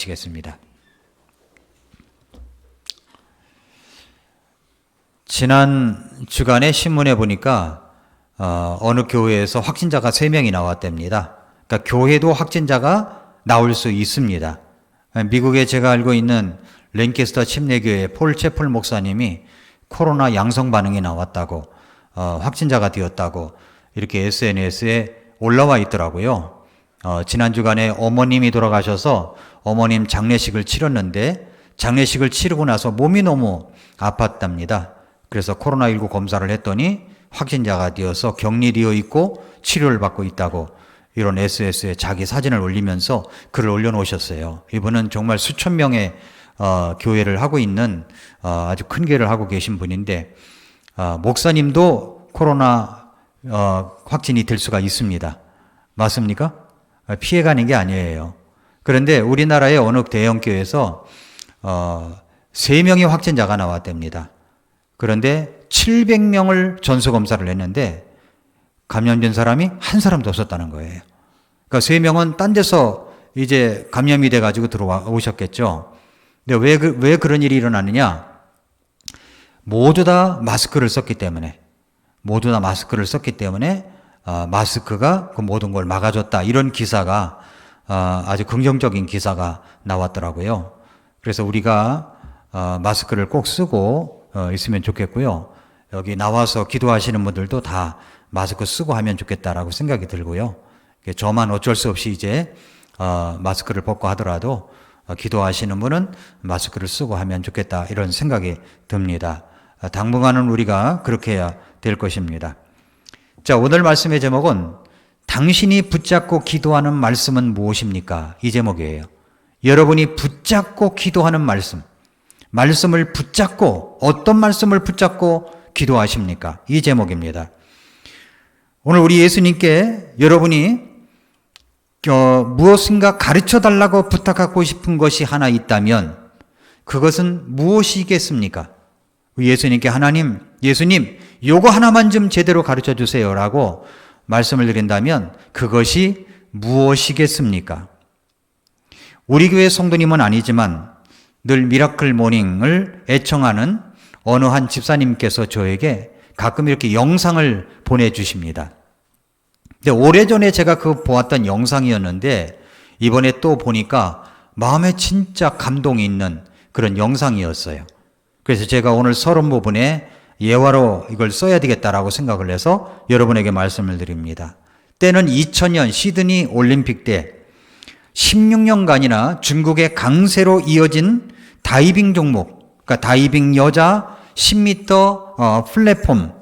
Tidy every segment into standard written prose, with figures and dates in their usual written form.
시겠습니다. 지난 주간에 신문에 보니까 어느 교회에서 확진자가 3명이 나왔답니다. 그러니까 교회도 확진자가 나올 수 있습니다. 미국에 제가 알고 있는 랭캐스터 침례교회 폴 채플 목사님이 코로나 양성 반응이 나왔다고 확진자가 되었다고 이렇게 SNS에 올라와 있더라고요. 지난 주간에 어머님이 돌아가셔서 어머님 장례식을 치렀는데 장례식을 치르고 나서 몸이 너무 아팠답니다. 그래서 코로나19 검사를 했더니 확진자가 되어서 격리되어 있고 치료를 받고 있다고 이런 SNS에 자기 사진을 올리면서 글을 올려놓으셨어요. 이분은 정말 수천 명의 교회를 하고 있는 아주 큰 교회를 하고 계신 분인데 목사님도 코로나 확진이 될 수가 있습니다. 맞습니까? 피해가는 게 아니에요. 그런데 우리나라의 어느 대형교회에서 3명의 확진자가 나왔답니다. 그런데 700명을 전수검사를 했는데 감염된 사람이 한 사람도 없었다는 거예요. 그러니까 3명은 딴 데서 이제 감염이 돼가지고 들어오셨겠죠. 근데 왜 그런 일이 일어나느냐? 모두 다 마스크를 썼기 때문에 마스크가 그 모든 걸 막아줬다. 이런 기사가 아주 긍정적인 기사가 나왔더라고요. 그래서 우리가 마스크를 꼭 쓰고 있으면 좋겠고요. 여기 나와서 기도하시는 분들도 다 마스크 쓰고 하면 좋겠다라고 생각이 들고요. 저만 어쩔 수 없이 이제 마스크를 벗고 하더라도 기도하시는 분은 마스크를 쓰고 하면 좋겠다 이런 생각이 듭니다. 당분간은 우리가 그렇게 해야 될 것입니다. 자, 오늘 말씀의 제목은 당신이 붙잡고 기도하는 말씀은 무엇입니까? 이 제목이에요. 여러분이 붙잡고 기도하는 말씀을 붙잡고 어떤 말씀을 붙잡고 기도하십니까? 이 제목입니다. 오늘 우리 예수님께 여러분이 무엇인가 가르쳐 달라고 부탁하고 싶은 것이 하나 있다면 그것은 무엇이겠습니까? 예수님께 예수님 요거 하나만 좀 제대로 가르쳐 주세요 라고 말씀을 드린다면 그것이 무엇이겠습니까? 우리 교회 성도님은 아니지만 늘 미라클 모닝을 애청하는 어느 한 집사님께서 저에게 가끔 이렇게 영상을 보내주십니다. 근데 오래전에 제가 보았던 영상이었는데 이번에 또 보니까 마음에 진짜 감동이 있는 그런 영상이었어요. 그래서 제가 오늘 서론 부분에 예화로 이걸 써야 되겠다라고 생각을 해서 여러분에게 말씀을 드립니다. 때는 2000년 시드니 올림픽 때 16년간이나 중국의 강세로 이어진 다이빙 종목, 그러니까 다이빙 여자 10m 플랫폼,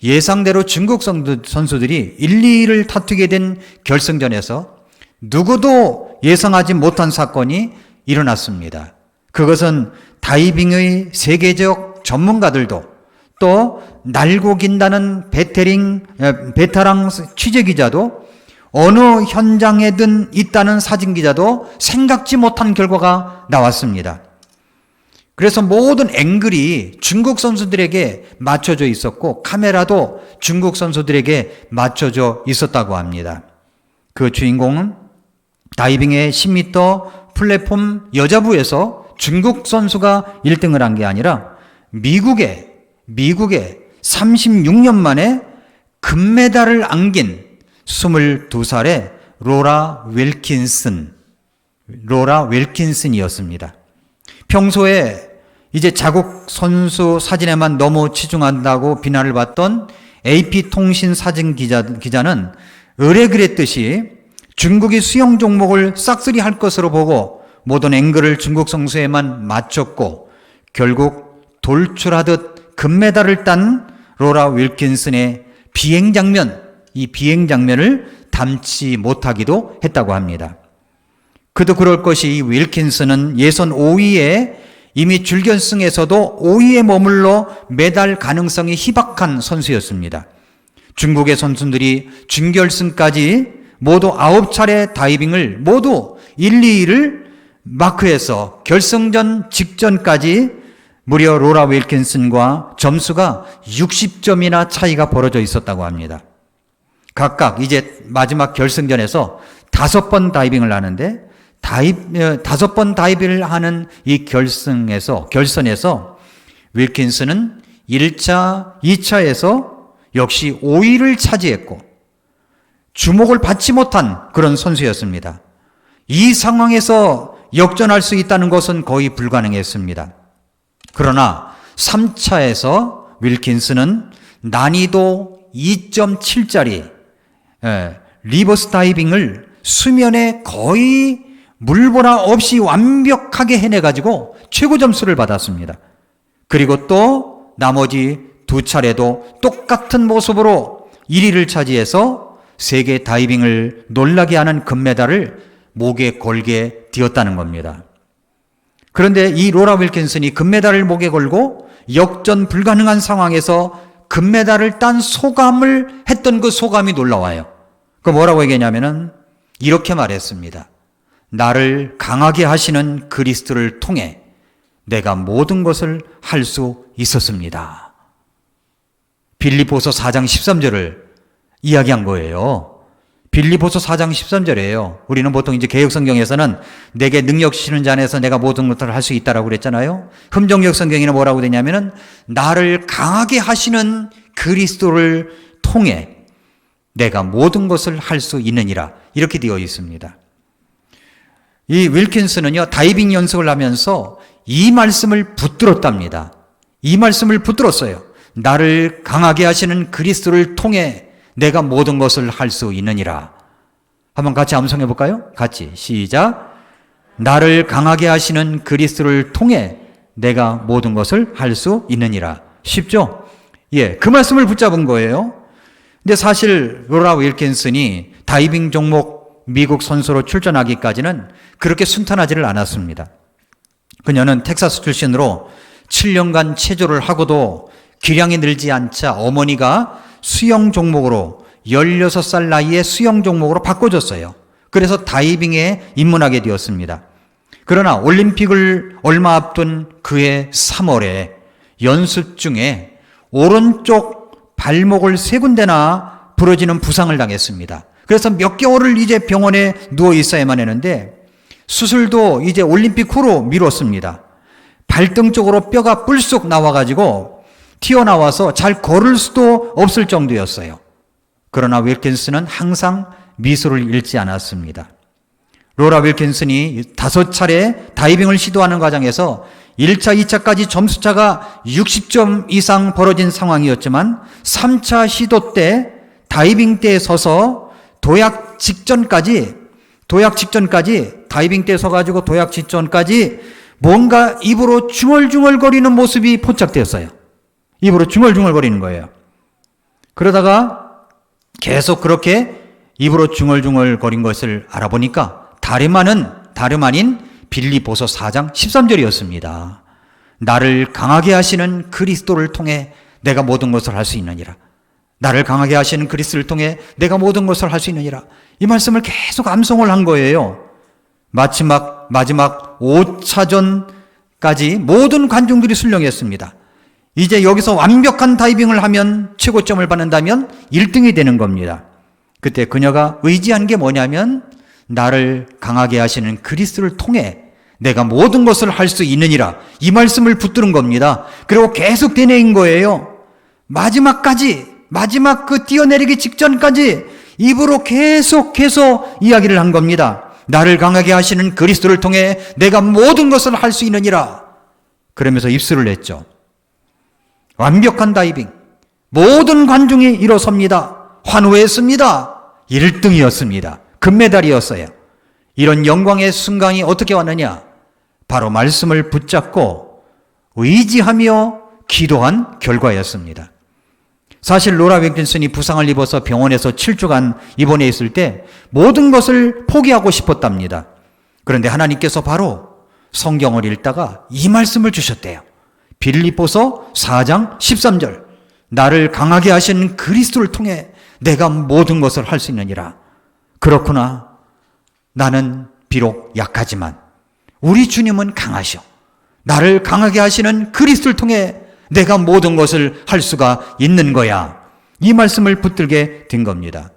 예상대로 중국 선수들이 1, 2위를 다투게 된 결승전에서 누구도 예상하지 못한 사건이 일어났습니다. 그것은 다이빙의 세계적 전문가들도 또 날고 긴다는 베테랑 취재기자도 어느 현장에든 있다는 사진기자도 생각지 못한 결과가 나왔습니다. 그래서 모든 앵글이 중국 선수들에게 맞춰져 있었고 카메라도 중국 선수들에게 맞춰져 있었다고 합니다. 그 주인공은 다이빙의 10m 플랫폼 여자부에서 중국 선수가 1등을 한 게 아니라 미국에 36년 만에 금메달을 안긴 22살의 로라 윌킨슨이었습니다. 평소에 이제 자국 선수 사진에만 너무 치중한다고 비난을 받던 AP통신 사진 기자는 의뢰그랬듯이 중국이 수영 종목을 싹쓸이 할 것으로 보고 모든 앵글을 중국 선수에만 맞췄고 결국 돌출하듯 금메달을 딴 로라 윌킨슨의 이 비행 장면을 담지 못하기도 했다고 합니다. 그도 그럴 것이 이 윌킨슨은 예선 5위에 이미 준결승에서도 5위에 머물러 메달 가능성이 희박한 선수였습니다. 중국의 선수들이 준결승까지 모두 9차례 다이빙을 모두 1, 2위를 마크해서 결승전 직전까지 무려 로라 윌킨슨과 점수가 60점이나 차이가 벌어져 있었다고 합니다. 각각 이제 마지막 결승전에서 5번 다이빙을 하는데 다섯 번 다이빙을 하는 이 결선에서 윌킨슨은 1차, 2차에서 역시 5위를 차지했고 주목을 받지 못한 그런 선수였습니다. 이 상황에서 역전할 수 있다는 것은 거의 불가능했습니다. 그러나 3차에서 윌킨슨은 난이도 2.7짜리 리버스 다이빙을 수면에 거의 물보라 없이 완벽하게 해내가지고 최고 점수를 받았습니다. 그리고 또 나머지 2차례도 똑같은 모습으로 1위를 차지해서 세계 다이빙을 놀라게 하는 금메달을 목에 걸게 되었다는 겁니다. 그런데 이 로라 윌킨슨이 금메달을 목에 걸고 역전 불가능한 상황에서 금메달을 딴 소감을 했던 그 소감이 놀라워요. 그 뭐라고 얘기했냐면은 이렇게 말했습니다. 나를 강하게 하시는 그리스도를 통해 내가 모든 것을 할 수 있었습니다. 빌립보서 4장 13절을 이야기한 거예요. 빌립보서 4장 13절이에요. 우리는 보통 이제 개역성경에서는 내게 능력 주시는 자 안에서 내가 모든 것을 할 수 있다라고 그랬잖아요. 흠정역 성경에는 뭐라고 되냐면은 나를 강하게 하시는 그리스도를 통해 내가 모든 것을 할 수 있느니라 이렇게 되어 있습니다. 이 윌킨슨은요 다이빙 연습을 하면서 이 말씀을 붙들었답니다. 이 말씀을 붙들었어요. 나를 강하게 하시는 그리스도를 통해 내가 모든 것을 할 수 있느니라. 한번 같이 암송해 볼까요? 같이 시작. 나를 강하게 하시는 그리스도를 통해 내가 모든 것을 할 수 있느니라. 쉽죠? 예, 그 말씀을 붙잡은 거예요. 근데 사실 로라 윌킨슨이 다이빙 종목 미국 선수로 출전하기까지는 그렇게 순탄하지를 않았습니다. 그녀는 텍사스 출신으로 7년간 체조를 하고도 기량이 늘지 않자 어머니가 수영 종목으로 16살 나이에 수영 종목으로 바꿔줬어요. 그래서 다이빙에 입문하게 되었습니다. 그러나 올림픽을 얼마 앞둔 그해 3월에 연습 중에 오른쪽 발목을 3군데나 부러지는 부상을 당했습니다. 그래서 몇 개월을 이제 병원에 누워 있어야만 했는데 수술도 이제 올림픽 후로 미뤘습니다. 발등 쪽으로 뼈가 뿔쑥 나와가지고 튀어나와서 잘 걸을 수도 없을 정도였어요. 그러나 윌킨슨은 항상 미소를 잃지 않았습니다. 로라 윌킨슨이 5차례 다이빙을 시도하는 과정에서 1차, 2차까지 점수차가 60점 이상 벌어진 상황이었지만 3차 시도 때 다이빙대에 서서 도약 직전까지 다이빙대에 서가지고 도약 직전까지 뭔가 입으로 중얼중얼거리는 모습이 포착되었어요. 입으로 중얼중얼거리는 거예요. 그러다가 계속 그렇게 입으로 중얼중얼거린 것을 알아보니까 다름 아닌 빌립보서 4장 13절이었습니다. 나를 강하게 하시는 그리스도를 통해 내가 모든 것을 할 수 있느니라. 나를 강하게 하시는 그리스도를 통해 내가 모든 것을 할 수 있느니라. 이 말씀을 계속 암송을 한 거예요. 마지막 5차전까지 모든 관중들이 술렁했습니다. 이제 여기서 완벽한 다이빙을 하면 최고점을 받는다면 1등이 되는 겁니다. 그때 그녀가 의지한 게 뭐냐면 나를 강하게 하시는 그리스도를 통해 내가 모든 것을 할 수 있느니라. 이 말씀을 붙드는 겁니다. 그리고 계속 되뇌인 거예요. 마지막 그 뛰어내리기 직전까지 입으로 계속해서 이야기를 한 겁니다. 나를 강하게 하시는 그리스도를 통해 내가 모든 것을 할 수 있느니라. 그러면서 입술을 냈죠. 완벽한 다이빙. 모든 관중이 일어섭니다. 환호했습니다. 1등이었습니다. 금메달이었어요. 이런 영광의 순간이 어떻게 왔느냐? 바로 말씀을 붙잡고 의지하며 기도한 결과였습니다. 사실 로라 윌킨슨이 부상을 입어서 병원에서 7주간 입원해 있을 때 모든 것을 포기하고 싶었답니다. 그런데 하나님께서 바로 성경을 읽다가 이 말씀을 주셨대요. 빌립보서 4장 13절. 나를 강하게 하신 그리스도를 통해 내가 모든 것을 할 수 있느니라. 그렇구나. 나는 비록 약하지만 우리 주님은 강하셔. 나를 강하게 하시는 그리스도를 통해 내가 모든 것을 할 수가 있는 거야. 이 말씀을 붙들게 된 겁니다.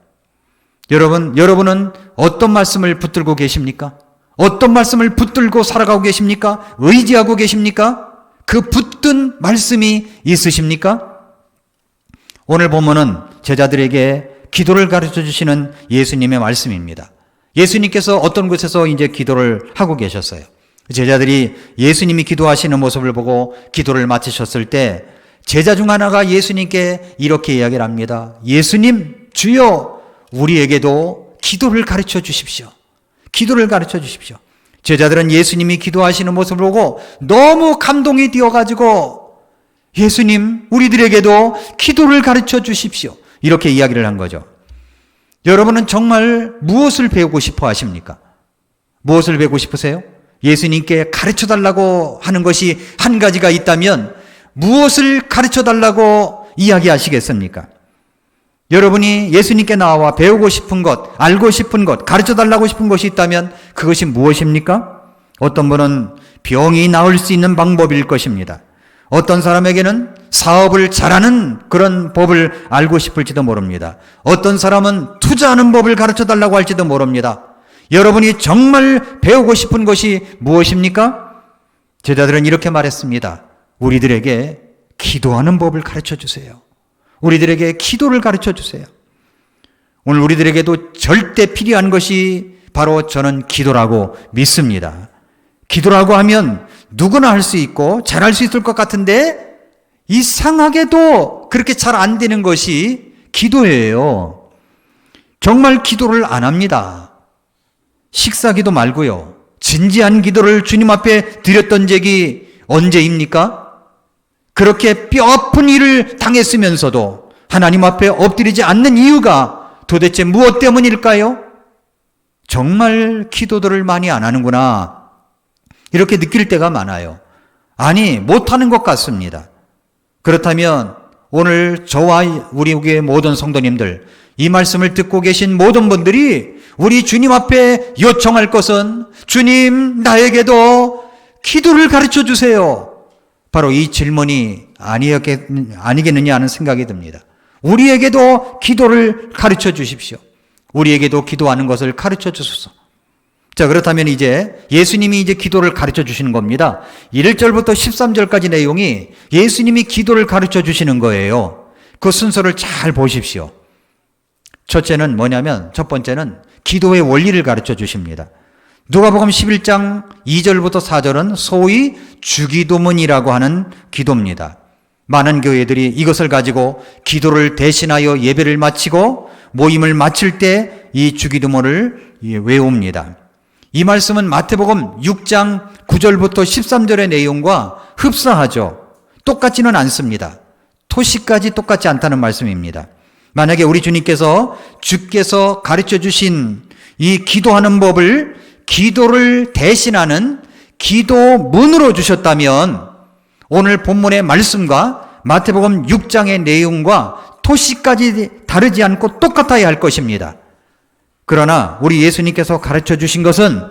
여러분은 어떤 말씀을 붙들고 계십니까? 어떤 말씀을 붙들고 살아가고 계십니까? 의지하고 계십니까? 그 붙든 말씀이 있으십니까? 오늘 본문은 제자들에게 기도를 가르쳐 주시는 예수님의 말씀입니다. 예수님께서 어떤 곳에서 이제 기도를 하고 계셨어요. 제자들이 예수님이 기도하시는 모습을 보고 기도를 마치셨을 때 제자 중 하나가 예수님께 이렇게 이야기를 합니다. 예수님, 주여, 우리에게도 기도를 가르쳐 주십시오. 기도를 가르쳐 주십시오. 제자들은 예수님이 기도하시는 모습을 보고 너무 감동이 되어가지고 예수님, 우리들에게도 기도를 가르쳐 주십시오. 이렇게 이야기를 한 거죠. 여러분은 정말 무엇을 배우고 싶어 하십니까? 무엇을 배우고 싶으세요? 예수님께 가르쳐 달라고 하는 것이 한 가지가 있다면 무엇을 가르쳐 달라고 이야기하시겠습니까? 여러분이 예수님께 나와 배우고 싶은 것, 알고 싶은 것, 가르쳐 달라고 싶은 것이 있다면 그것이 무엇입니까? 어떤 분은 병이 나을 수 있는 방법일 것입니다. 어떤 사람에게는 사업을 잘하는 그런 법을 알고 싶을지도 모릅니다. 어떤 사람은 투자하는 법을 가르쳐 달라고 할지도 모릅니다. 여러분이 정말 배우고 싶은 것이 무엇입니까? 제자들은 이렇게 말했습니다. 우리들에게 기도하는 법을 가르쳐 주세요. 우리들에게 기도를 가르쳐 주세요. 오늘 우리들에게도 절대 필요한 것이 바로 저는 기도라고 믿습니다. 기도라고 하면 누구나 할 수 있고 잘할 수 있을 것 같은데 이상하게도 그렇게 잘 안 되는 것이 기도예요. 정말 기도를 안 합니다. 식사기도 말고요. 진지한 기도를 주님 앞에 드렸던 적이 언제입니까? 그렇게 뼈아픈 일을 당했으면서도 하나님 앞에 엎드리지 않는 이유가 도대체 무엇 때문일까요? 정말 기도들을 많이 안 하는구나. 이렇게 느낄 때가 많아요. 아니, 못하는 것 같습니다. 그렇다면 오늘 저와 우리 교회 모든 성도님들, 이 말씀을 듣고 계신 모든 분들이 우리 주님 앞에 요청할 것은 주님, 나에게도 기도를 가르쳐 주세요. 바로 이 질문이 아니겠느냐 하는 생각이 듭니다. 우리에게도 기도를 가르쳐 주십시오. 우리에게도 기도하는 것을 가르쳐 주소서. 자, 그렇다면 이제 예수님이 이제 기도를 가르쳐 주시는 겁니다. 1절부터 13절까지 내용이 예수님이 기도를 가르쳐 주시는 거예요. 그 순서를 잘 보십시오. 첫째는 뭐냐면, 첫 번째는 기도의 원리를 가르쳐 주십니다. 누가복음 11장 2절부터 4절은 소위 주기도문이라고 하는 기도입니다. 많은 교회들이 이것을 가지고 기도를 대신하여 예배를 마치고 모임을 마칠 때 이 주기도문을 외웁니다. 이 말씀은 마태복음 6장 9절부터 13절의 내용과 흡사하죠. 똑같지는 않습니다. 토시까지 똑같지 않다는 말씀입니다. 만약에 우리 주께서 가르쳐 주신 이 기도하는 법을 기도를 대신하는 기도문으로 주셨다면 오늘 본문의 말씀과 마태복음 6장의 내용과 토시까지 다르지 않고 똑같아야 할 것입니다. 그러나 우리 예수님께서 가르쳐 주신 것은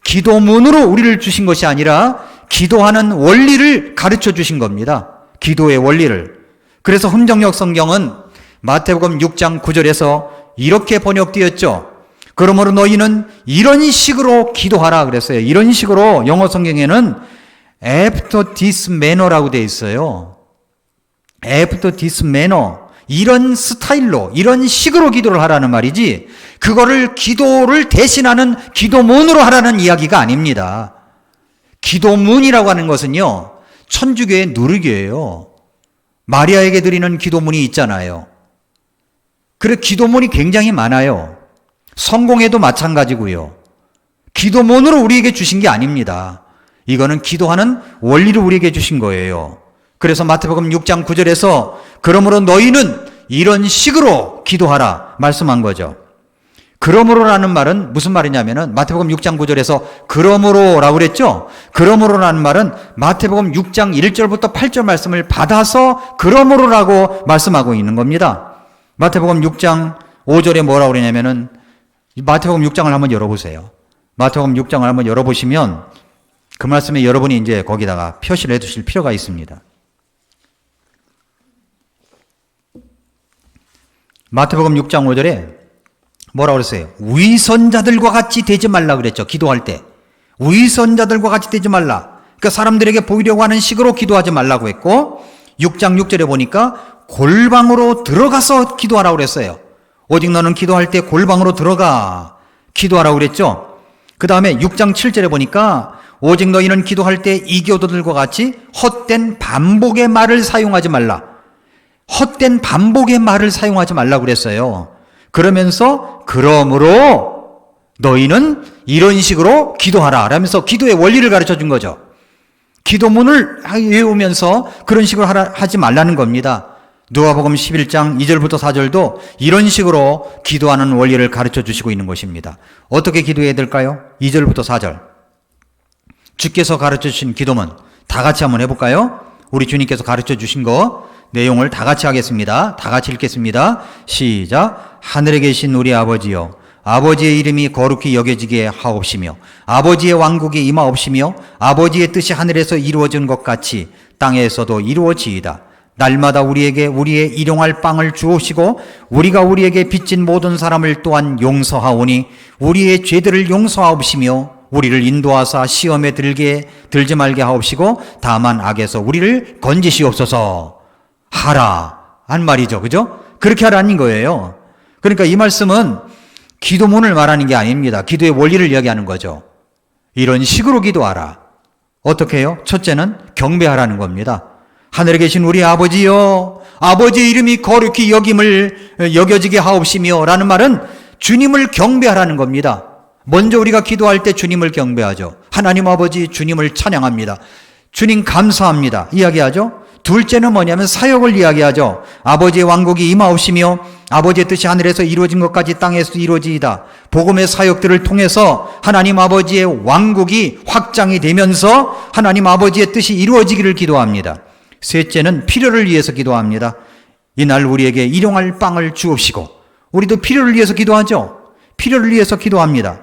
기도문으로 우리를 주신 것이 아니라 기도하는 원리를 가르쳐 주신 겁니다. 기도의 원리를. 그래서 흥정역 성경은 마태복음 6장 9절에서 이렇게 번역되었죠. 그러므로 너희는 이런 식으로 기도하라 그랬어요. 이런 식으로 영어 성경에는 after this manner라고 되어 있어요. after this manner. 이런 스타일로, 이런 식으로 기도를 하라는 말이지, 그거를 기도를 대신하는 기도문으로 하라는 이야기가 아닙니다. 기도문이라고 하는 것은요, 천주교의 누르교예요. 마리아에게 드리는 기도문이 있잖아요. 그래, 기도문이 굉장히 많아요. 성공회도 마찬가지고요. 기도문으로 우리에게 주신 게 아닙니다. 이거는 기도하는 원리를 우리에게 주신 거예요. 그래서 마태복음 6장 9절에서 그러므로 너희는 이런 식으로 기도하라 말씀한 거죠. 그러므로라는 말은 무슨 말이냐면은 마태복음 6장 9절에서 그러므로라고 그랬죠. 그러므로라는 말은 마태복음 6장 1절부터 8절 말씀을 받아서 그러므로라고 말씀하고 있는 겁니다. 마태복음 6장 5절에 뭐라고 그러냐면은 마태복음 6장을 한번 열어보세요. 마태복음 6장을 한번 열어보시면 그 말씀에 여러분이 이제 거기다가 표시를 해두실 필요가 있습니다. 마태복음 6장 5절에 뭐라고 그랬어요? 위선자들과 같이 되지 말라 그랬죠. 기도할 때. 위선자들과 같이 되지 말라. 그러니까 사람들에게 보이려고 하는 식으로 기도하지 말라고 했고, 6장 6절에 보니까 골방으로 들어가서 기도하라고 그랬어요. 오직 너는 기도할 때 골방으로 들어가 기도하라고 그랬죠. 그 다음에 6장 7절에 보니까 오직 너희는 기도할 때 이교도들과 같이 헛된 반복의 말을 사용하지 말라. 헛된 반복의 말을 사용하지 말라고 그랬어요. 그러면서 그러므로 너희는 이런 식으로 기도하라 라면서 기도의 원리를 가르쳐 준 거죠. 기도문을 외우면서 그런 식으로 하지 말라는 겁니다. 누가복음 11장 2절부터 4절도 이런 식으로 기도하는 원리를 가르쳐 주시고 있는 것입니다. 어떻게 기도해야 될까요? 2절부터 4절. 주께서 가르쳐 주신 기도문 다 같이 한번 해볼까요? 우리 주님께서 가르쳐 주신 거 내용을 다 같이 하겠습니다. 다 같이 읽겠습니다. 시작. 하늘에 계신 우리 아버지여, 아버지의 이름이 거룩히 여겨지게 하옵시며 아버지의 왕국이 임하옵시며 아버지의 뜻이 하늘에서 이루어진 것 같이 땅에서도 이루어지이다. 날마다 우리에게 우리의 일용할 빵을 주옵시고 우리가 우리에게 빚진 모든 사람을 또한 용서하오니 우리의 죄들을 용서하옵시며 우리를 인도하사 시험에 들지 말게 하옵시고 다만 악에서 우리를 건지시옵소서 하라 한 말이죠. 그죠? 그렇게 하라는 거예요. 그러니까 이 말씀은 기도문을 말하는 게 아닙니다. 기도의 원리를 이야기하는 거죠. 이런 식으로 기도하라. 어떻게 해요? 첫째는 경배하라는 겁니다. 하늘에 계신 우리 아버지여, 아버지의 이름이 거룩히 여겨지게 하옵시며 라는 말은 주님을 경배하라는 겁니다. 먼저 우리가 기도할 때 주님을 경배하죠. 하나님 아버지 주님을 찬양합니다. 주님 감사합니다 이야기하죠. 둘째는 뭐냐면 사역을 이야기하죠. 아버지의 왕국이 임하옵시며 아버지의 뜻이 하늘에서 이루어진 것까지 땅에서 이루어지이다. 복음의 사역들을 통해서 하나님 아버지의 왕국이 확장이 되면서 하나님 아버지의 뜻이 이루어지기를 기도합니다. 셋째는 필요를 위해서 기도합니다. 이날 우리에게 일용할 빵을 주옵시고, 우리도 필요를 위해서 기도하죠. 필요를 위해서 기도합니다.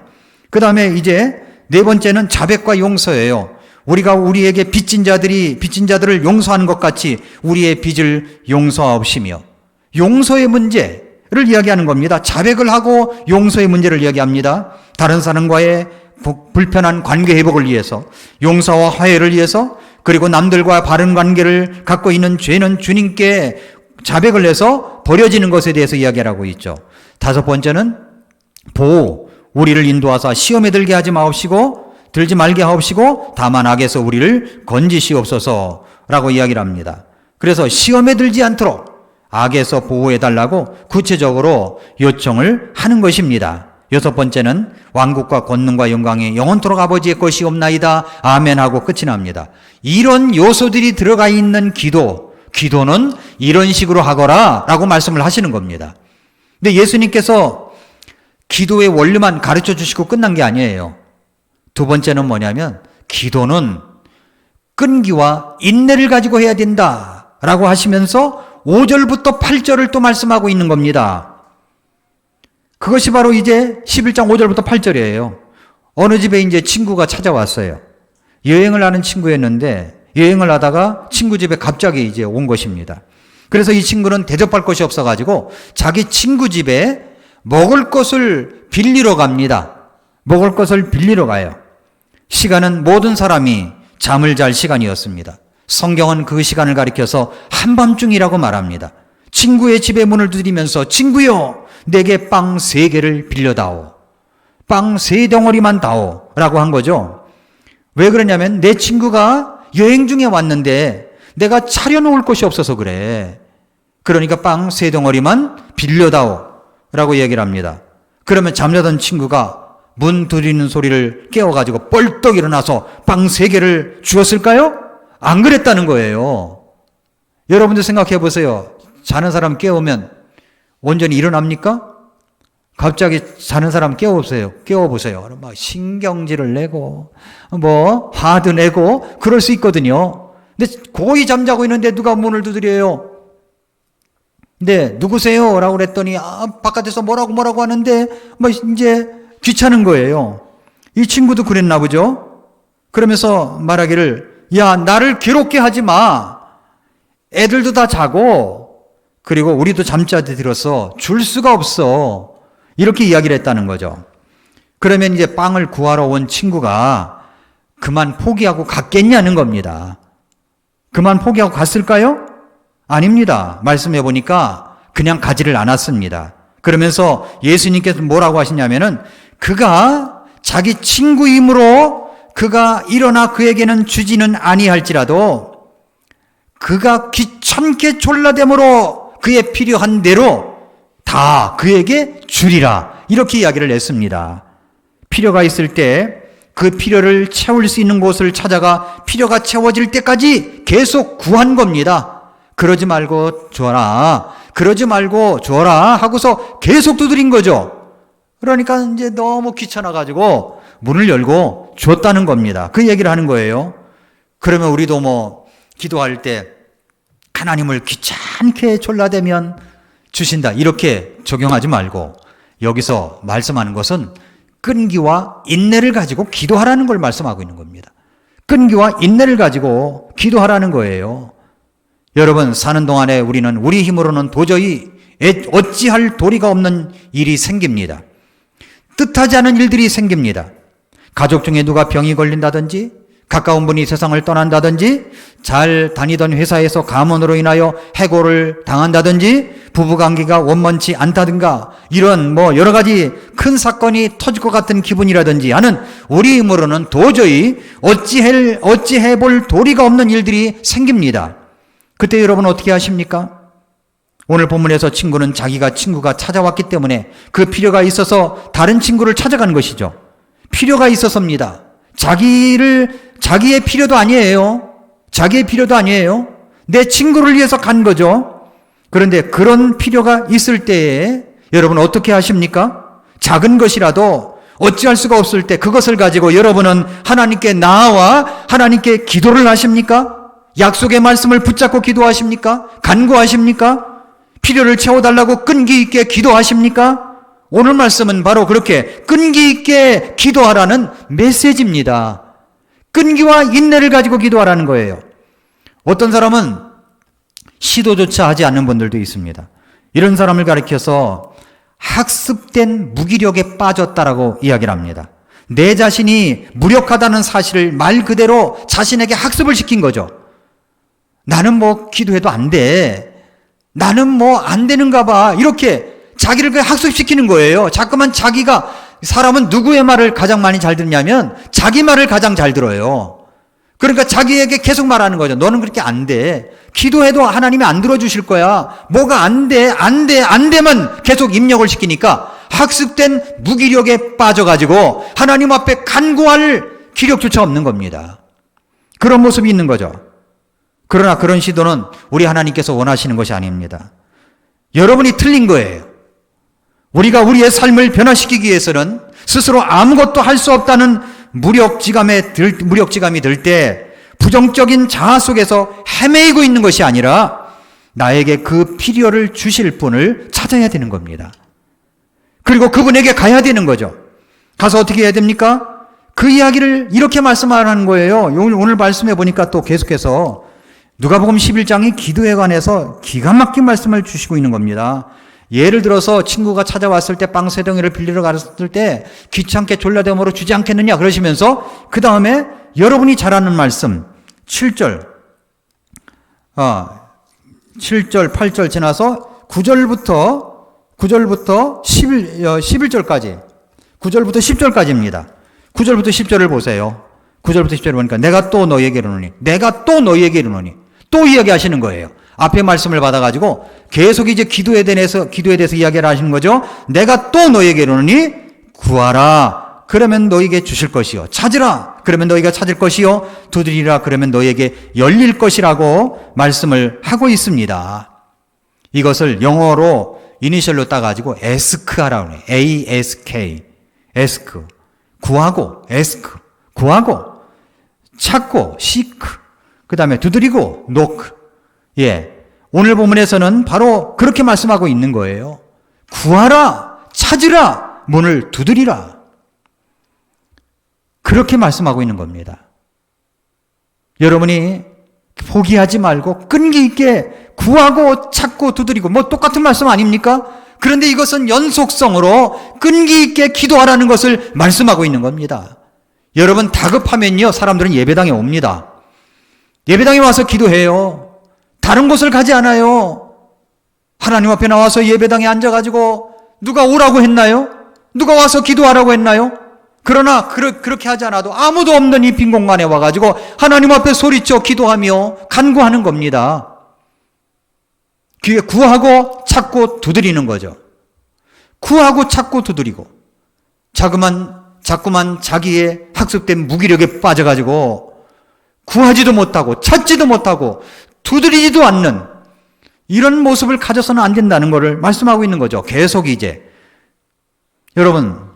그 다음에 이제 네 번째는 자백과 용서예요. 우리가 우리에게 빚진 자들을 용서하는 것 같이 우리의 빚을 용서하옵시며, 용서의 문제를 이야기하는 겁니다. 자백을 하고 용서의 문제를 이야기합니다. 다른 사람과의 불편한 관계 회복을 위해서, 용서와 화해를 위해서, 그리고 남들과 바른 관계를 갖고 있는 죄는 주님께 자백을 해서 버려지는 것에 대해서 이야기하고 있죠. 다섯 번째는 보호, 우리를 인도하사 시험에 들지 말게 하옵시고 다만 악에서 우리를 건지시옵소서라고 이야기를 합니다. 그래서 시험에 들지 않도록 악에서 보호해달라고 구체적으로 요청을 하는 것입니다. 여섯 번째는 왕국과 권능과 영광이 영원토록 아버지의 것이옵나이다 아멘 하고 끝이 납니다. 이런 요소들이 들어가 있는 기도는 이런 식으로 하거라 라고 말씀을 하시는 겁니다. 근데 예수님께서 기도의 원리만 가르쳐 주시고 끝난 게 아니에요. 두 번째는 뭐냐면 기도는 끈기와 인내를 가지고 해야 된다 라고 하시면서 5절부터 8절을 또 말씀하고 있는 겁니다. 그것이 바로 이제 11장 5절부터 8절이에요. 어느 집에 이제 친구가 찾아왔어요. 여행을 하는 친구였는데 여행을 하다가 친구 집에 갑자기 이제 온 것입니다. 그래서 이 친구는 대접할 것이 없어가지고 자기 친구 집에 먹을 것을 빌리러 갑니다. 먹을 것을 빌리러 가요. 시간은 모든 사람이 잠을 잘 시간이었습니다. 성경은 그 시간을 가리켜서 한밤중이라고 말합니다. 친구의 집에 문을 두드리면서 친구여 내게 빵 3개를 빌려다오. 빵 3덩어리만 다오 라고 한 거죠. 왜 그러냐면 내 친구가 여행 중에 왔는데 내가 차려놓을 것이 없어서 그래. 그러니까 빵 3덩어리만 빌려다오 라고 얘기를 합니다. 그러면 잠자던 친구가 문 두드리는 소리를 깨워가지고 벌떡 일어나서 빵 3개를 주었을까요? 안 그랬다는 거예요. 여러분들 생각해 보세요. 자는 사람 깨우면 온전히 일어납니까? 갑자기 자는 사람 깨워보세요. 막 신경질을 내고 화도 내고 그럴 수 있거든요. 근데 고이 잠자고 있는데 누가 문을 두드려요? 네, 누구세요? 라고 그랬더니 바깥에서 뭐라고 하는데 이제 귀찮은 거예요. 이 친구도 그랬나 보죠. 그러면서 말하기를 야 나를 괴롭게 하지 마. 애들도 다 자고 그리고 우리도 잠자리 들어서 줄 수가 없어. 이렇게 이야기를 했다는 거죠. 그러면 이제 빵을 구하러 온 친구가 그만 포기하고 갔겠냐는 겁니다. 그만 포기하고 갔을까요? 아닙니다. 말씀해 보니까 그냥 가지를 않았습니다. 그러면서 예수님께서 뭐라고 하시냐면은 그가 자기 친구이므로 그가 일어나 그에게는 주지는 아니할지라도 그가 귀찮게 졸라됨으로 그의 필요한 대로 다 그에게 주리라. 이렇게 이야기를 했습니다. 필요가 있을 때 그 필요를 채울 수 있는 곳을 찾아가 필요가 채워질 때까지 계속 구한 겁니다. 그러지 말고 줘라. 그러지 말고 줘라 하고서 계속 두드린 거죠. 그러니까 이제 너무 귀찮아가지고 문을 열고 줬다는 겁니다. 그 얘기를 하는 거예요. 그러면 우리도 뭐 기도할 때 하나님을 귀찮게 졸라대면 주신다. 이렇게 적용하지 말고 여기서 말씀하는 것은 끈기와 인내를 가지고 기도하라는 걸 말씀하고 있는 겁니다. 끈기와 인내를 가지고 기도하라는 거예요. 여러분, 사는 동안에 우리는 우리 힘으로는 도저히 어찌할 도리가 없는 일이 생깁니다. 뜻하지 않은 일들이 생깁니다. 가족 중에 누가 병이 걸린다든지, 가까운 분이 세상을 떠난다든지, 잘 다니던 회사에서 가문으로 인하여 해고를 당한다든지, 부부관계가 원만치 않다든가, 이런 여러 가지 큰 사건이 터질 것 같은 기분이라든지 하는 우리 힘으로는 도저히 어찌해 볼 도리가 없는 일들이 생깁니다. 그때 여러분 어떻게 하십니까? 오늘 본문에서 친구는 자기가 친구가 찾아왔기 때문에 그 필요가 있어서 다른 친구를 찾아간 것이죠. 필요가 있어서입니다. 자기의 필요도 아니에요. 자기의 필요도 아니에요. 내 친구를 위해서 간 거죠. 그런데 그런 필요가 있을 때에 여러분 어떻게 하십니까? 작은 것이라도 어찌할 수가 없을 때 그것을 가지고 여러분은 하나님께 나아와 하나님께 기도를 하십니까? 약속의 말씀을 붙잡고 기도하십니까? 간구하십니까? 필요를 채워달라고 끈기 있게 기도하십니까? 오늘 말씀은 바로 그렇게 끈기 있게 기도하라는 메시지입니다. 끈기와 인내를 가지고 기도하라는 거예요. 어떤 사람은 시도조차 하지 않는 분들도 있습니다. 이런 사람을 가리켜서 학습된 무기력에 빠졌다라고 이야기를 합니다. 내 자신이 무력하다는 사실을 말 그대로 자신에게 학습을 시킨 거죠. 나는 기도해도 안 돼. 나는 안 되는가 봐. 이렇게 자기를 학습시키는 거예요. 자꾸만 사람은 누구의 말을 가장 많이 잘 듣냐면 자기 말을 가장 잘 들어요. 그러니까 자기에게 계속 말하는 거죠. 너는 그렇게 안 돼. 기도해도 하나님이 안 들어주실 거야. 뭐가 안 되만 계속 입력을 시키니까 학습된 무기력에 빠져가지고 하나님 앞에 간구할 기력조차 없는 겁니다. 그런 모습이 있는 거죠. 그러나 그런 시도는 우리 하나님께서 원하시는 것이 아닙니다. 여러분이 틀린 거예요. 우리가 우리의 삶을 변화시키기 위해서는 스스로 아무것도 할 수 없다는 무력지감이 들 때 부정적인 자아 속에서 헤매이고 있는 것이 아니라 나에게 그 필요를 주실 분을 찾아야 되는 겁니다. 그리고 그분에게 가야 되는 거죠. 가서 어떻게 해야 됩니까? 그 이야기를 이렇게 말씀하는 거예요. 오늘 말씀해 보니까 또 계속해서 누가복음 11장이 기도에 관해서 기가 막힌 말씀을 주시고 있는 겁니다. 예를 들어서 친구가 찾아왔을 때 빵 3덩이를 빌리러 갔을 때 귀찮게 졸라대므로 주지 않겠느냐 그러시면서 그 다음에 여러분이 잘 아는 말씀 7절 8절 지나서 9절부터 11절까지 9절부터 10절까지입니다. 9절부터 10절을 보세요. 9절부터 10절을 보니까 내가 또 너희에게 이르노니 또 이야기하시는 거예요. 앞에 말씀을 받아가지고 계속 이제 기도에 대해서 이야기를 하시는 거죠. 내가 또 너희에게 이르노니 구하라. 그러면 너희에게 주실 것이요. 찾으라. 그러면 너희가 찾을 것이요. 두드리라. 그러면 너희에게 열릴 것이라고 말씀을 하고 있습니다. 이것을 영어로 이니셜로 따가지고 ask하라고 해요. ask. ask. 구하고 ask. 구하고 찾고 seek. 그 다음에 두드리고 knock. 오늘 본문에서는 바로 그렇게 말씀하고 있는 거예요. 구하라, 찾으라, 문을 두드리라. 그렇게 말씀하고 있는 겁니다. 여러분이 포기하지 말고 끈기 있게 구하고 찾고 두드리고 똑같은 말씀 아닙니까? 그런데 이것은 연속성으로 끈기 있게 기도하라는 것을 말씀하고 있는 겁니다. 여러분 다급하면요, 사람들은 예배당에 옵니다. 예배당에 와서 기도해요. 다른 곳을 가지 않아요. 하나님 앞에 나와서 예배당에 앉아가지고 누가 오라고 했나요? 누가 와서 기도하라고 했나요? 그러나 그렇게 하지 않아도 아무도 없는 이 빈 공간에 와가지고 하나님 앞에 소리쳐 기도하며 간구하는 겁니다. 귀에 구하고 찾고 두드리는 거죠. 구하고 찾고 두드리고 자꾸만 자기의 학습된 무기력에 빠져가지고 구하지도 못하고 찾지도 못하고 두드리지도 않는 이런 모습을 가져서는 안 된다는 것을 말씀하고 있는 거죠. 계속 이제 여러분,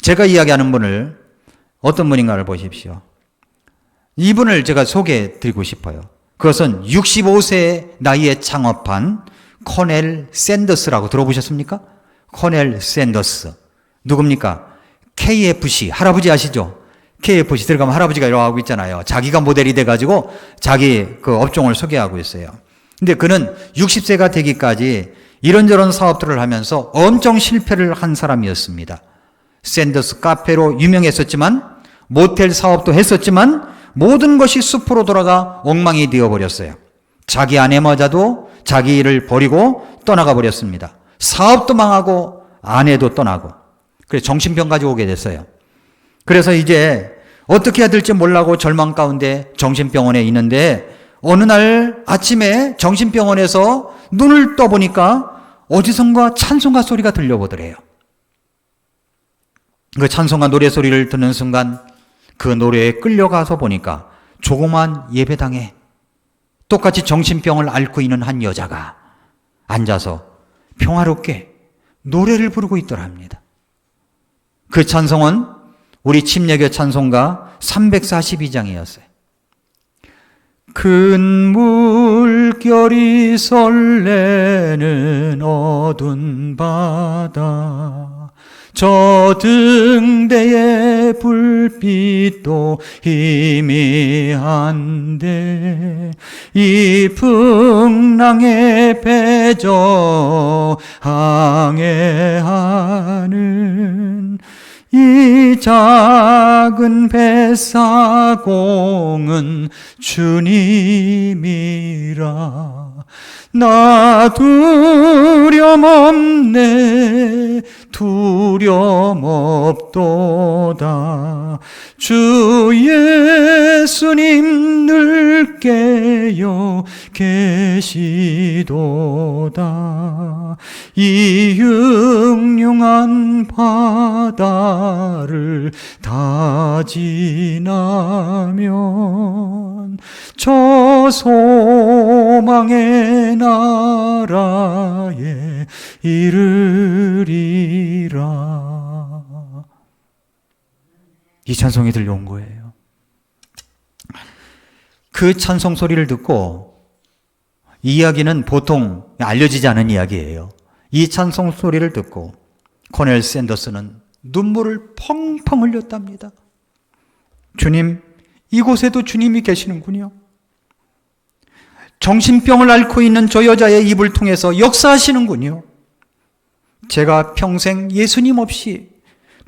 제가 이야기하는 분을 어떤 분인가를 보십시오. 이분을 제가 소개해 드리고 싶어요. 그것은 65세 나이에 창업한 코넬 샌더스라고 들어보셨습니까? 코넬 샌더스. 누굽니까? KFC, 할아버지 아시죠? KFC 들어가면 할아버지가 이러고 하고 있잖아요. 자기가 모델이 돼가지고 자기 그 업종을 소개하고 있어요. 근데 그는 60세가 되기까지 이런저런 사업들을 하면서 엄청 실패를 한 사람이었습니다. 샌더스 카페로 유명했었지만 모텔 사업도 했었지만 모든 것이 숲으로 돌아가 엉망이 되어버렸어요. 자기 아내마저도 자기 일을 버리고 떠나가 버렸습니다. 사업도 망하고 아내도 떠나고 그래서 정신병 가지고 오게 됐어요. 그래서 이제 어떻게 해야 될지 몰라고 절망 가운데 정신병원에 있는데 어느 날 아침에 정신병원에서 눈을 떠보니까 어디선가 찬송가 소리가 들려오더래요. 그 찬송가 노래 소리를 듣는 순간 그 노래에 끌려가서 보니까 조그만 예배당에 똑같이 정신병을 앓고 있는 한 여자가 앉아서 평화롭게 노래를 부르고 있더랍니다. 그 찬송은 우리 침례교 찬송가 342장이었어요. 큰 물결이 설레는 어두운 바다 저 등대의 불빛도 희미한데 이 풍랑에 배저 항해하는 이 작은 뱃사공은 주님이라 나 두려움없네 두려움없도다 주 예수님 늘 깨어 계시도다 이 흉흉한 바다를 다 지나면 저 소망의 나라에 이르리라. 이 찬송이 들려온 거예요. 그 찬송 소리를 듣고 이 이야기는 보통 알려지지 않은 이야기예요. 이 찬송 소리를 듣고 코넬 샌더스는 눈물을 펑펑 흘렸답니다. 주님, 이곳에도 주님이 계시는군요. 정신병을 앓고 있는 저 여자의 입을 통해서 역사하시는군요. 제가 평생 예수님 없이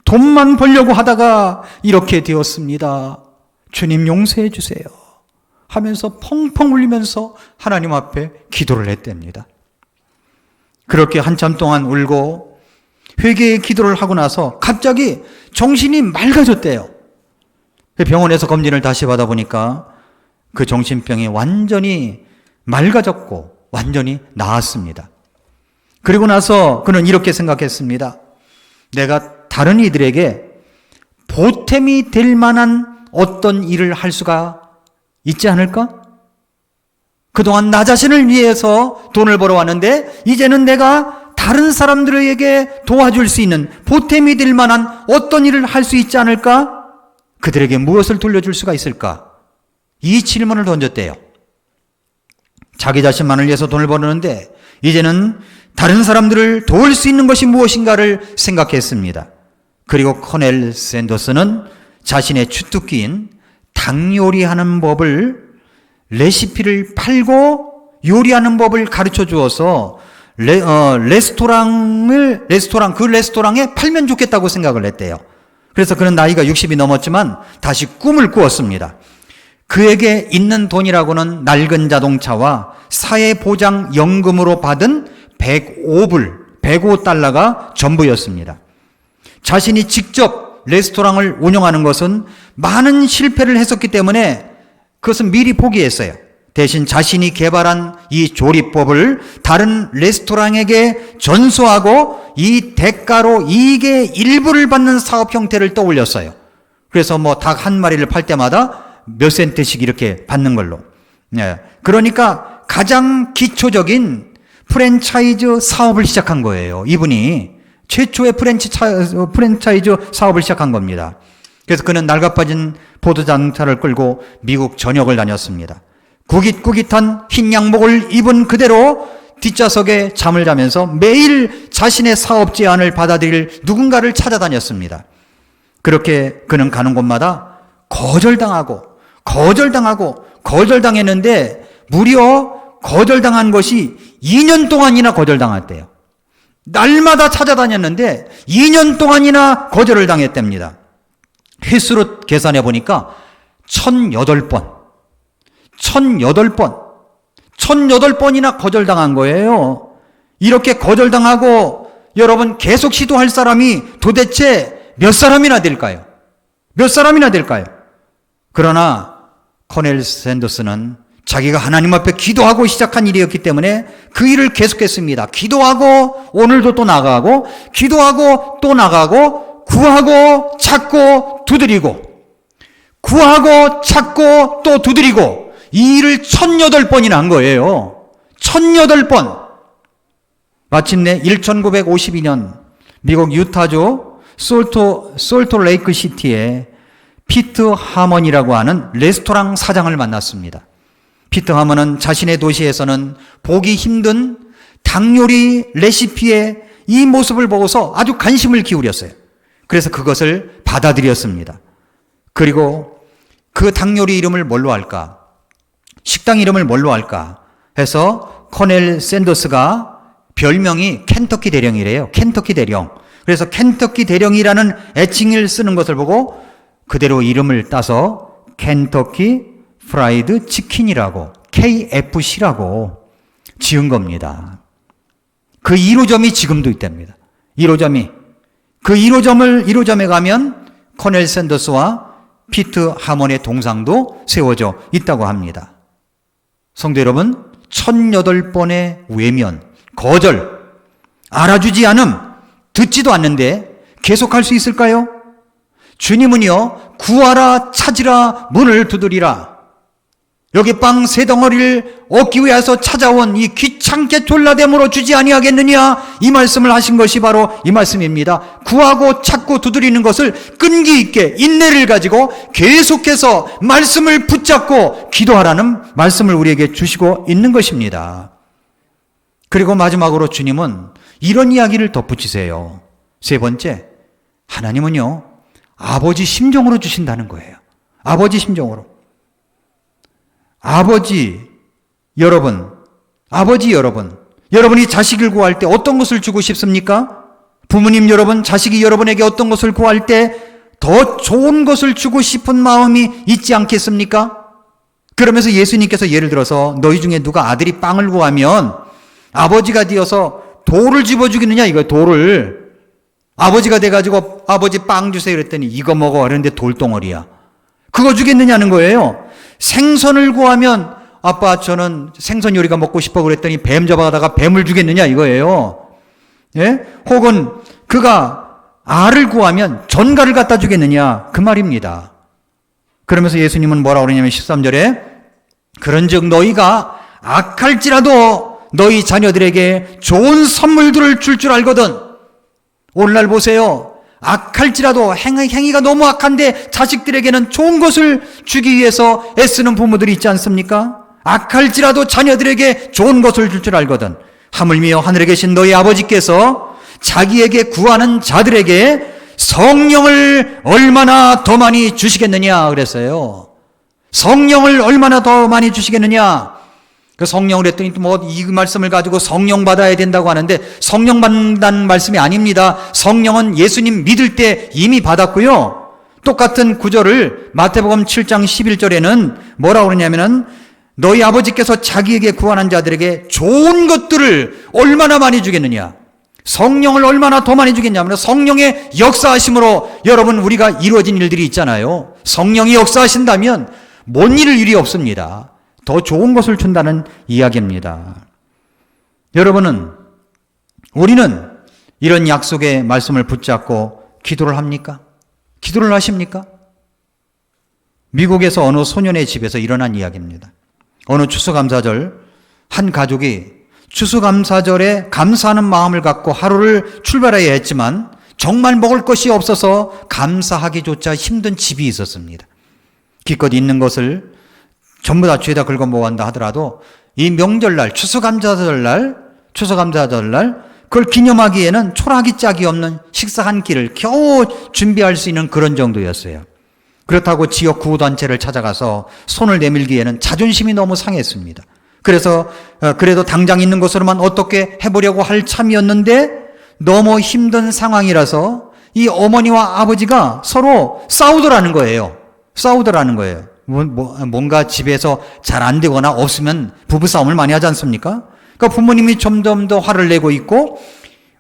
돈만 벌려고 하다가 이렇게 되었습니다. 주님 용서해 주세요. 하면서 펑펑 울리면서 하나님 앞에 기도를 했답니다. 그렇게 한참 동안 울고 회개의 기도를 하고 나서 갑자기 정신이 맑아졌대요. 병원에서 검진을 다시 받아보니까 그 정신병이 완전히 맑아졌고 완전히 나았습니다. 그리고 나서 그는 이렇게 생각했습니다. 내가 다른 이들에게 보탬이 될 만한 어떤 일을 할 수가 있지 않을까? 그동안 나 자신을 위해서 돈을 벌어왔는데 이제는 내가 다른 사람들에게 도와줄 수 있는 보탬이 될 만한 어떤 일을 할 수 있지 않을까? 그들에게 무엇을 돌려줄 수가 있을까? 이 질문을 던졌대요. 자기 자신만을 위해서 돈을 버는데 이제는 다른 사람들을 도울 수 있는 것이 무엇인가를 생각했습니다. 그리고 코넬 샌더스는 자신의 주특기인 닭 요리하는 법을 레시피를 팔고 요리하는 법을 가르쳐 주어서 레스토랑에 팔면 좋겠다고 생각을 했대요. 그래서 그는 나이가 60이 넘었지만 다시 꿈을 꾸었습니다. 그에게 있는 돈이라고는 낡은 자동차와 사회보장연금으로 받은 105달러가 전부였습니다. 자신이 직접 레스토랑을 운영하는 것은 많은 실패를 했었기 때문에 그것은 미리 포기했어요. 대신 자신이 개발한 이 조리법을 다른 레스토랑에게 전수하고 이 대가로 이익의 일부를 받는 사업 형태를 떠올렸어요. 그래서 뭐 닭 한 마리를 팔 때마다 몇 센트씩 이렇게 받는 걸로. 그러니까 가장 기초적인 프랜차이즈 사업을 시작한 거예요. 이분이 최초의 프랜차이즈 사업을 시작한 겁니다. 그래서 그는 낡아빠진 포도자동차를 끌고 미국 전역을 다녔습니다. 구깃구깃한 흰 양복을 입은 그대로 뒷좌석에 잠을 자면서 매일 자신의 사업 제안을 받아들일 누군가를 찾아다녔습니다. 그렇게 그는 가는 곳마다 거절당했는데 무려 거절당한 것이 2년 동안이나 거절당했대요. 날마다 찾아다녔는데 2년 동안이나 거절을 당했답니다. 횟수로 계산해 보니까 1008번이나 거절당한 거예요. 이렇게 거절당하고 여러분 계속 시도할 사람이 도대체 몇 사람이나 될까요? 그러나 코넬 샌더스는 자기가 하나님 앞에 기도하고 시작한 일이었기 때문에 그 일을 계속했습니다. 기도하고 오늘도 또 나가고 기도하고 또 나가고 구하고 찾고 두드리고 구하고 찾고 또 두드리고 이 일을 1008번이나 한 거예요. 1008번. 마침내 1952년 미국 유타주 솔트 레이크 시티에 피트 하먼이라고 하는 레스토랑 사장을 만났습니다. 피트 하먼은 자신의 도시에서는 보기 힘든 닭 요리 레시피의 이 모습을 보고서 아주 관심을 기울였어요. 그래서 그것을 받아들였습니다. 그리고 그 닭 요리 이름을 뭘로 할까? 식당 이름을 뭘로 할까? 해서 코넬 샌더스가 별명이 켄터키 대령이래요. 켄터키 대령. 그래서 켄터키 대령이라는 애칭을 쓰는 것을 보고 그대로 이름을 따서 켄터키 프라이드 치킨이라고 KFC라고 지은 겁니다. 그 1호점이 지금도 있답니다. 1호점이. 그 1호점에 가면 코넬 샌더스와 피트 하먼의 동상도 세워져 있다고 합니다. 성도 여러분, 1008번의 외면, 거절, 알아주지 않음, 듣지도 않는데 계속할 수 있을까요? 주님은요, 구하라, 찾으라, 문을 두드리라. 여기 빵 3덩어리를 얻기 위해서 찾아온 이 귀찮게 졸라됨으로 주지 아니하겠느냐, 이 말씀을 하신 것이 바로 이 말씀입니다. 구하고 찾고 두드리는 것을 끈기 있게 인내를 가지고 계속해서 말씀을 붙잡고 기도하라는 말씀을 우리에게 주시고 있는 것입니다. 그리고 마지막으로 주님은 이런 이야기를 덧붙이세요. 3번째, 하나님은요, 아버지 심정으로 주신다는 거예요. 아버지 심정으로. 아버지 여러분, 여러분이 자식을 구할 때 어떤 것을 주고 싶습니까? 부모님 여러분, 자식이 여러분에게 어떤 것을 구할 때 더 좋은 것을 주고 싶은 마음이 있지 않겠습니까? 그러면서 예수님께서 예를 들어서 너희 중에 누가 아들이 빵을 구하면 아버지가 되어서 돌을 집어주겠느냐, 이거 돌을. 아버지가 돼가지고 아버지 빵 주세요 그랬더니 이거 먹어 그랬는데 돌덩어리야. 그거 주겠느냐는 거예요. 생선을 구하면 아빠 저는 생선 요리가 먹고 싶어 그랬더니 뱀 잡아가다가 뱀을 주겠느냐 이거예요. 예? 혹은 그가 알을 구하면 전갈을 갖다 주겠느냐 그 말입니다. 그러면서 예수님은 뭐라고 그러냐면 13절에 그런즉 너희가 악할지라도 너희 자녀들에게 좋은 선물들을 줄 알거든. 오늘날 보세요. 악할지라도 행위가 너무 악한데 자식들에게는 좋은 것을 주기 위해서 애쓰는 부모들이 있지 않습니까? 악할지라도 자녀들에게 좋은 것을 줄 알거든. 하물며 하늘에 계신 너희 아버지께서 자기에게 구하는 자들에게 성령을 얼마나 더 많이 주시겠느냐 그랬어요. 성령을 얼마나 더 많이 주시겠느냐. 그 성령을 했더니 또 뭐 이 말씀을 가지고 성령 받아야 된다고 하는데 성령 받는다는 말씀이 아닙니다. 성령은 예수님 믿을 때 이미 받았고요. 똑같은 구절을 마태복음 7장 11절에는 뭐라고 그러냐면은 너희 아버지께서 자기에게 구원한 자들에게 좋은 것들을 얼마나 많이 주겠느냐. 성령을 얼마나 더 많이 주겠냐면 성령의 역사하심으로 여러분 우리가 이루어진 일들이 있잖아요. 성령이 역사하신다면 못 이룰 일이 없습니다. 더 좋은 것을 준다는 이야기입니다. 우리는 이런 약속의 말씀을 붙잡고 기도를 합니까? 기도를 하십니까? 미국에서 어느 소년의 집에서 일어난 이야기입니다. 어느 추수감사절 한 가족이 추수감사절에 감사하는 마음을 갖고 하루를 출발해야 했지만 정말 먹을 것이 없어서 감사하기조차 힘든 집이 있었습니다. 기껏 있는 것을 전부 다 죄다 긁어 모았다 하더라도 이 명절날 추수감사절날 그걸 기념하기에는 초라하기 짝이 없는 식사 한 끼를 겨우 준비할 수 있는 그런 정도였어요. 그렇다고 지역 구호단체를 찾아가서 손을 내밀기에는 자존심이 너무 상했습니다. 그래서 그래도 당장 있는 것으로만 어떻게 해보려고 할 참이었는데 너무 힘든 상황이라서 이 어머니와 아버지가 서로 싸우더라는 거예요. 뭔가 집에서 잘 안 되거나 없으면 부부싸움을 많이 하지 않습니까? 그러니까 부모님이 점점 더 화를 내고 있고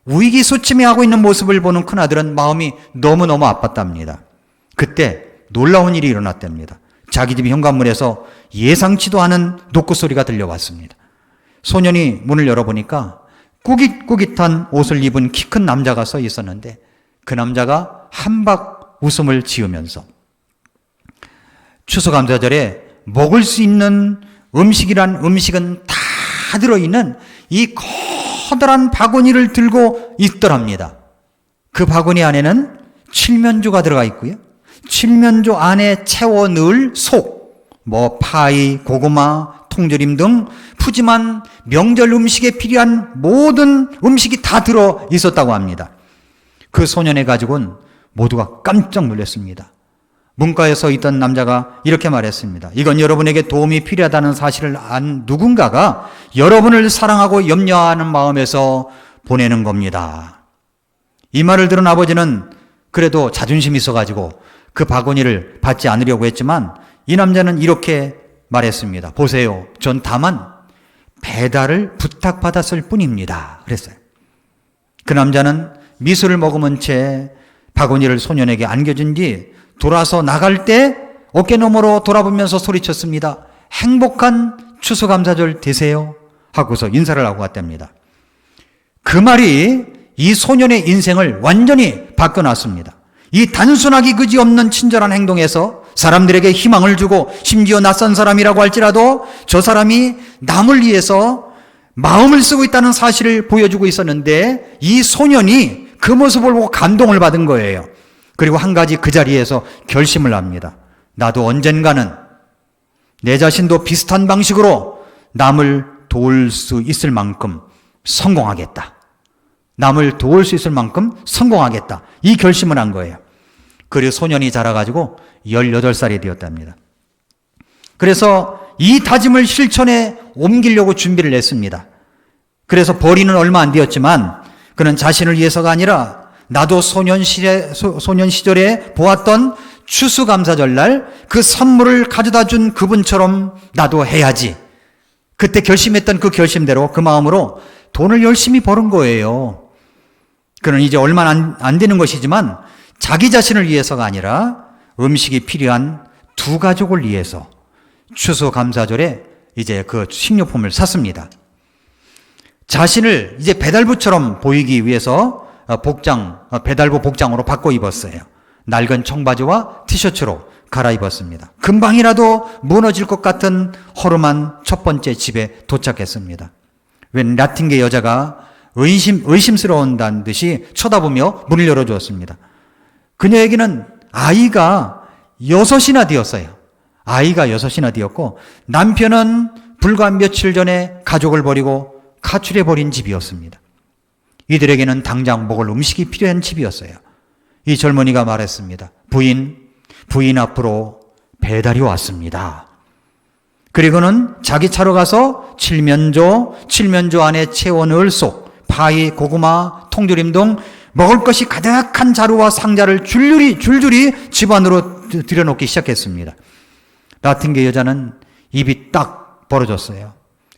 위기소침해하고 있는 모습을 보는 큰아들은 마음이 너무너무 아팠답니다. 그때 놀라운 일이 일어났답니다. 자기 집 현관문에서 예상치도 않은 노크 소리가 들려왔습니다. 소년이 문을 열어보니까 꾸깃꾸깃한 옷을 입은 키 큰 남자가 서 있었는데 그 남자가 한박 웃음을 지으면서 추수감사절에 먹을 수 있는 음식이란 음식은 다 들어있는 이 커다란 바구니를 들고 있더랍니다. 그 바구니 안에는 칠면조가 들어가 있고요. 칠면조 안에 채워 넣을 속, 파이, 고구마, 통조림 등 푸짐한 명절 음식에 필요한 모든 음식이 다 들어 있었다고 합니다. 그 소년의 가족은 모두가 깜짝 놀랐습니다. 문가에 서 있던 남자가 이렇게 말했습니다. 이건 여러분에게 도움이 필요하다는 사실을 안 누군가가 여러분을 사랑하고 염려하는 마음에서 보내는 겁니다. 이 말을 들은 아버지는 그래도 자존심이 있어가지고 그 바구니를 받지 않으려고 했지만 이 남자는 이렇게 말했습니다. 보세요. 전 다만 배달을 부탁받았을 뿐입니다. 그랬어요. 그 남자는 미술을 머금은 채 바구니를 소년에게 안겨준 뒤 돌아서 나갈 때 어깨너머로 돌아보면서 소리쳤습니다. 행복한 추수감사절 되세요 하고서 인사를 하고 갔답니다. 그 말이 이 소년의 인생을 완전히 바꿔놨습니다. 이 단순하기 그지없는 친절한 행동에서 사람들에게 희망을 주고 심지어 낯선 사람이라고 할지라도 저 사람이 남을 위해서 마음을 쓰고 있다는 사실을 보여주고 있었는데 이 소년이 그 모습을 보고 감동을 받은 거예요. 그리고 한 가지 그 자리에서 결심을 합니다. 나도 언젠가는 내 자신도 비슷한 방식으로 남을 도울 수 있을 만큼 성공하겠다. 남을 도울 수 있을 만큼 성공하겠다. 이 결심을 한 거예요. 그리고 소년이 자라가지고 18살이 되었답니다. 그래서 이 다짐을 실천에 옮기려고 준비를 했습니다. 그래서 벌이는 얼마 안 되었지만 그는 자신을 위해서가 아니라 나도 소년 시절에 보았던 추수감사절날 그 선물을 가져다 준 그분처럼 나도 해야지. 그때 결심했던 그 결심대로 그 마음으로 돈을 열심히 버는 거예요. 그는 이제 얼마 안 되는 것이지만 자기 자신을 위해서가 아니라 음식이 필요한 두 가족을 위해서 추수감사절에 이제 그 식료품을 샀습니다. 자신을 이제 배달부처럼 보이기 위해서 배달부 복장으로 바꿔 입었어요. 낡은 청바지와 티셔츠로 갈아입었습니다. 금방이라도 무너질 것 같은 허름한 첫 번째 집에 도착했습니다. 웬 라틴계 여자가 의심스러운다는 듯이 쳐다보며 문을 열어주었습니다. 그녀에게는 아이가 6이나 되었어요. 아이가 6이나 되었고 남편은 불과 며칠 전에 가족을 버리고 가출해버린 집이었습니다. 이들에게는 당장 먹을 음식이 필요한 집이었어요. 이 젊은이가 말했습니다. 부인 앞으로 배달이 왔습니다. 그리고는 자기 차로 가서 칠면조 안에 채워온 을속, 파이, 고구마, 통조림 등 먹을 것이 가득한 자루와 상자를 줄줄이 집 안으로 들여놓기 시작했습니다. 라틴계 여자는 입이 딱 벌어졌어요.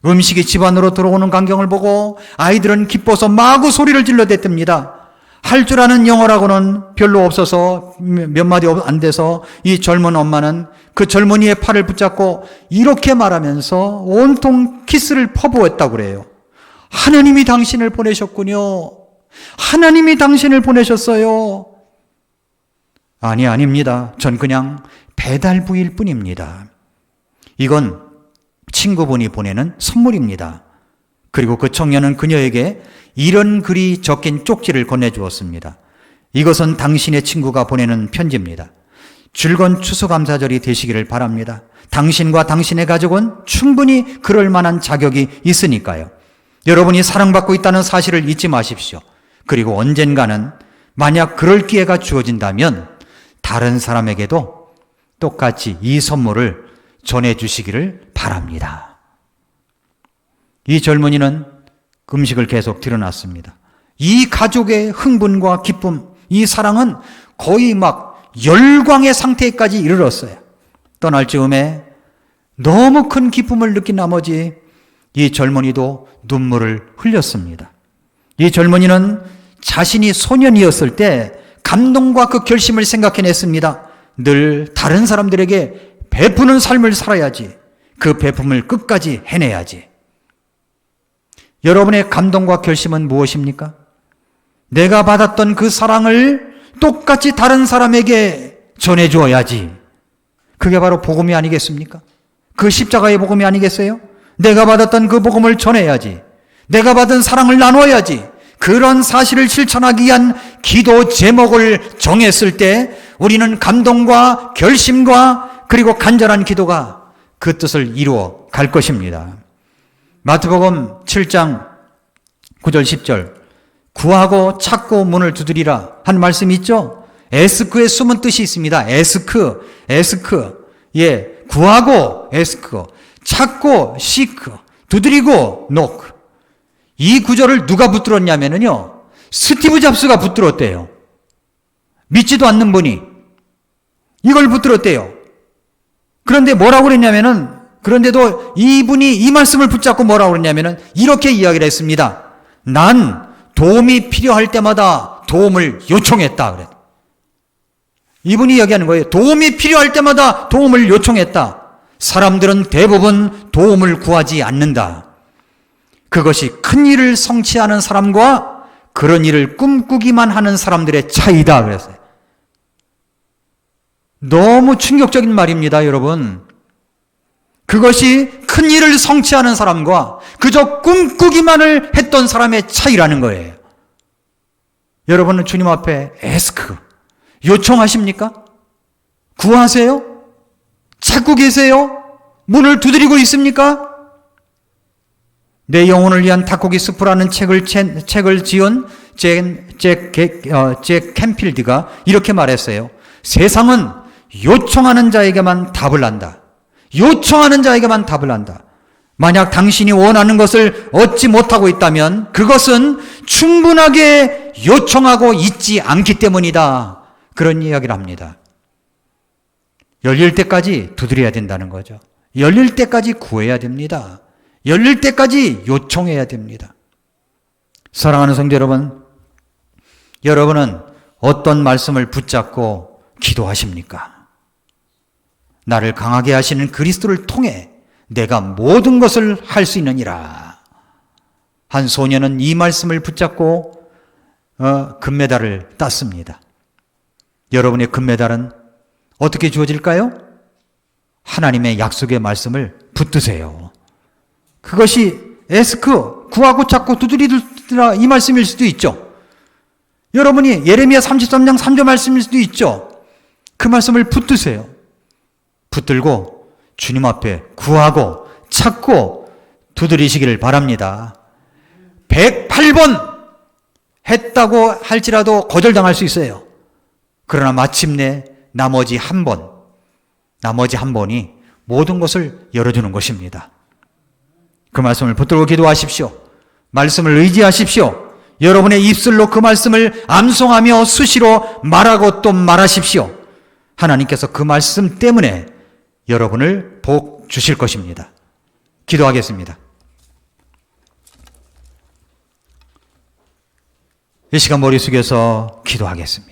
음식이 집 안으로 들어오는 광경을 보고 아이들은 기뻐서 마구 소리를 질러댔답니다. 할 줄 아는 영어라고는 별로 없어서 몇 마디 안 돼서 이 젊은 엄마는 그 젊은이의 팔을 붙잡고 이렇게 말하면서 온통 키스를 퍼부었다고 그래요. 하나님이 당신을 보내셨군요. 하나님이 당신을 보내셨어요. 아닙니다. 전 그냥 배달부일 뿐입니다. 이건 친구분이 보내는 선물입니다. 그리고 그 청년은 그녀에게 이런 글이 적힌 쪽지를 건네주었습니다. 이것은 당신의 친구가 보내는 편지입니다. 즐거운 추수감사절이 되시기를 바랍니다. 당신과 당신의 가족은 충분히 그럴 만한 자격이 있으니까요. 여러분이 사랑받고 있다는 사실을 잊지 마십시오. 그리고 언젠가는 만약 그럴 기회가 주어진다면 다른 사람에게도 똑같이 이 선물을 전해주시기를 바랍니다. 이 젊은이는 음식을 계속 들여놨습니다. 이 가족의 흥분과 기쁨, 이 사랑은 거의 막 열광의 상태까지 이르렀어요. 떠날 즈음에 너무 큰 기쁨을 느낀 나머지 이 젊은이도 눈물을 흘렸습니다. 이 젊은이는 자신이 소년이었을 때 감동과 그 결심을 생각해냈습니다. 늘 다른 사람들에게 베푸는 삶을 살아야지. 그 베품을 끝까지 해내야지. 여러분의 감동과 결심은 무엇입니까? 내가 받았던 그 사랑을 똑같이 다른 사람에게 전해주어야지. 그게 바로 복음이 아니겠습니까? 그 십자가의 복음이 아니겠어요? 내가 받았던 그 복음을 전해야지. 내가 받은 사랑을 나눠야지. 그런 사실을 실천하기 위한 기도 제목을 정했을 때 우리는 감동과 결심과 그리고 간절한 기도가 그 뜻을 이루어 갈 것입니다. 마태복음 7장 9절 10절 구하고 찾고 문을 두드리라 한 말씀이 있죠. 에스크의 숨은 뜻이 있습니다. 에스크 예, 구하고 에스크, 찾고 시크, 두드리고 노크. 이 구절을 누가 붙들었냐면요, 스티브 잡스가 붙들었대요. 믿지도 않는 분이 이걸 붙들었대요. 그런데 뭐라고 그랬냐면은, 그런데도 이분이 이 말씀을 붙잡고 뭐라고 그랬냐면은 이렇게 이야기를 했습니다. 난 도움이 필요할 때마다 도움을 요청했다 그래. 이분이 이야기하는 거예요. 도움이 필요할 때마다 도움을 요청했다. 사람들은 대부분 도움을 구하지 않는다. 그것이 큰 일을 성취하는 사람과 그런 일을 꿈꾸기만 하는 사람들의 차이다 그랬어요. 너무 충격적인 말입니다, 여러분. 그것이 큰 일을 성취하는 사람과 그저 꿈꾸기만을 했던 사람의 차이라는 거예요. 여러분은 주님 앞에 에스크, 요청하십니까? 구하세요? 찾고 계세요? 문을 두드리고 있습니까? 내 영혼을 위한 닭고기 스프라는 책을 지은 잭 캠필드가 이렇게 말했어요. 세상은 요청하는 자에게만 답을 한다. 요청하는 자에게만 답을 한다. 만약 당신이 원하는 것을 얻지 못하고 있다면 그것은 충분하게 요청하고 있지 않기 때문이다. 그런 이야기를 합니다. 열릴 때까지 두드려야 된다는 거죠. 열릴 때까지 구해야 됩니다. 열릴 때까지 요청해야 됩니다. 사랑하는 성도 여러분, 여러분은 어떤 말씀을 붙잡고 기도하십니까? 나를 강하게 하시는 그리스도를 통해 내가 모든 것을 할 수 있느니라. 한 소년은 이 말씀을 붙잡고 금메달을 땄습니다. 여러분의 금메달은 어떻게 주어질까요? 하나님의 약속의 말씀을 붙드세요. 그것이 에스크, 구하고 찾고 두드리라 이 말씀일 수도 있죠. 여러분이 예레미야 33장 3절 말씀일 수도 있죠. 그 말씀을 붙드세요. 붙들고 주님 앞에 구하고 찾고 두드리시기를 바랍니다. 108번 했다고 할지라도 거절당할 수 있어요. 그러나 마침내 나머지 한 번이 모든 것을 열어주는 것입니다. 그 말씀을 붙들고 기도하십시오. 말씀을 의지하십시오. 여러분의 입술로 그 말씀을 암송하며 수시로 말하고 또 말하십시오. 하나님께서 그 말씀 때문에 여러분을 복 주실 것입니다. 기도하겠습니다. 이 시간 머리 숙여서 기도하겠습니다.